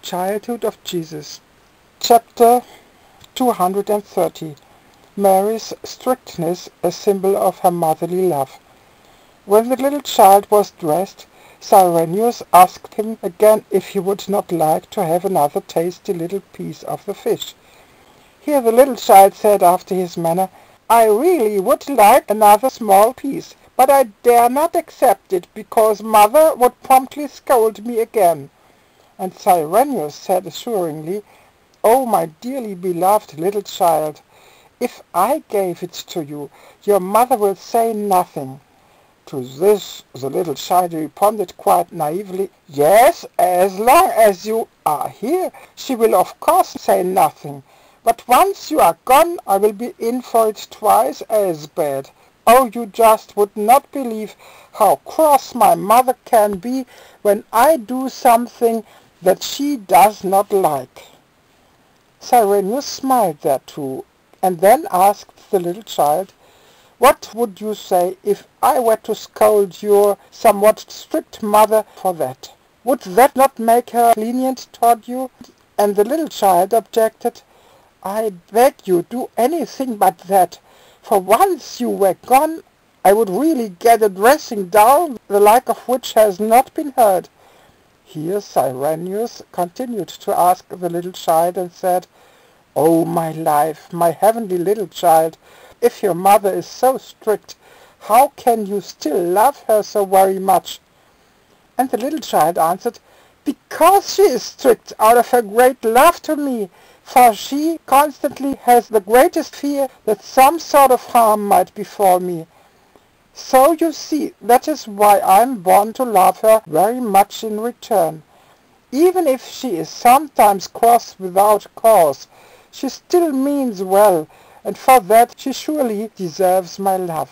Childhood of Jesus. Chapter 230. Mary's strictness, a symbol of her motherly love. When the little child was dressed, Cyrenius asked him again if he would not like to have another tasty little piece of the fish. Here the little child said after his manner, "I really would like another small piece, but I dare not accept it, because mother would promptly scold me again." And Cyrenius said assuringly, "Oh, my dearly beloved little child, if I gave it to you, your mother will say nothing." To this the little child responded quite naively, "Yes, as long as you are here, she will of course say nothing. But once you are gone, I will be in for it twice as bad. Oh, you just would not believe how cross my mother can be when I do something that she does not like." Cyrenius smiled thereto, and then asked the little child, "What would you say if I were to scold your somewhat strict mother for that? Would that not make her lenient toward you?" And the little child objected, "I beg you, do anything but that. For once you were gone, I would really get a dressing down, the like of which has not been heard." Here Cyrenius continued to ask the little child and said, "Oh, my life, my heavenly little child, if your mother is so strict, how can you still love her so very much?" And the little child answered, "Because she is strict out of her great love to me, for she constantly has the greatest fear that some sort of harm might befall me. So you see, that is why I am born to love her very much in return. Even if she is sometimes cross without cause, she still means well, and for that she surely deserves my love.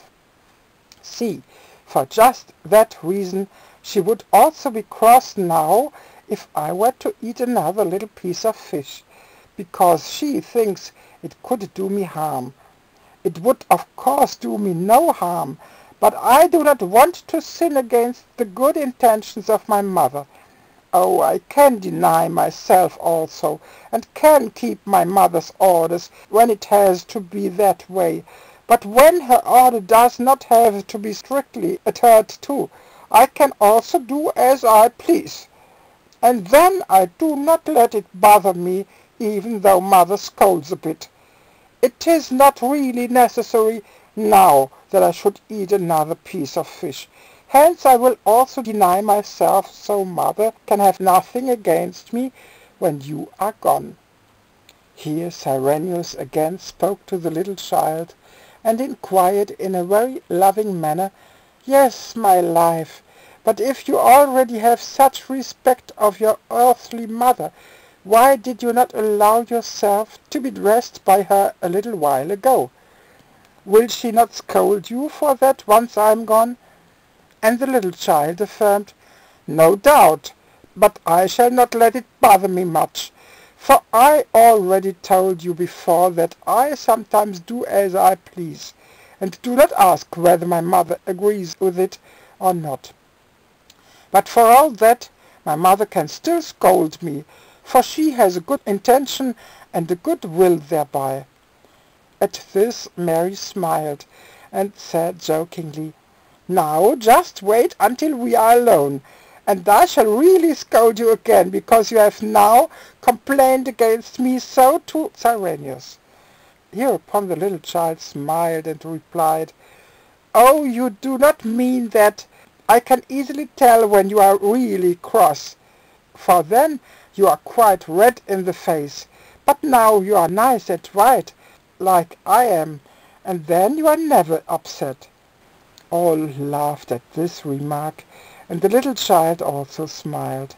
See, for just that reason she would also be cross now if I were to eat another little piece of fish, because she thinks it could do me harm. It would of course do me no harm, but I do not want to sin against the good intentions of my mother. Oh, I can deny myself also, and can keep my mother's orders when it has to be that way, but when her order does not have to be strictly adhered to, I can also do as I please. And then I do not let it bother me, even though mother scolds a bit. It is not really necessary now that I should eat another piece of fish. Hence I will also deny myself, so mother can have nothing against me when you are gone." Here Cyrenius again spoke to the little child, and inquired in a very loving manner, "Yes, my life, but if you already have such respect of your earthly mother, why did you not allow yourself to be dressed by her a little while ago? Will she not scold you for that once I am gone?" And the little child affirmed, "No doubt, but I shall not let it bother me much, for I already told you before that I sometimes do as I please, and do not ask whether my mother agrees with it or not. But for all that, my mother can still scold me, for she has a good intention and a good will thereby." At this Mary smiled, and said jokingly, "Now just wait until we are alone, and I shall really scold you again, because you have now complained against me so to Cyrenius." Hereupon the little child smiled and replied, "Oh, you do not mean that. I can easily tell when you are really cross, for then you are quite red in the face, but now you are nice and white, like I am, and then you are never upset." All laughed at this remark, and the little child also smiled.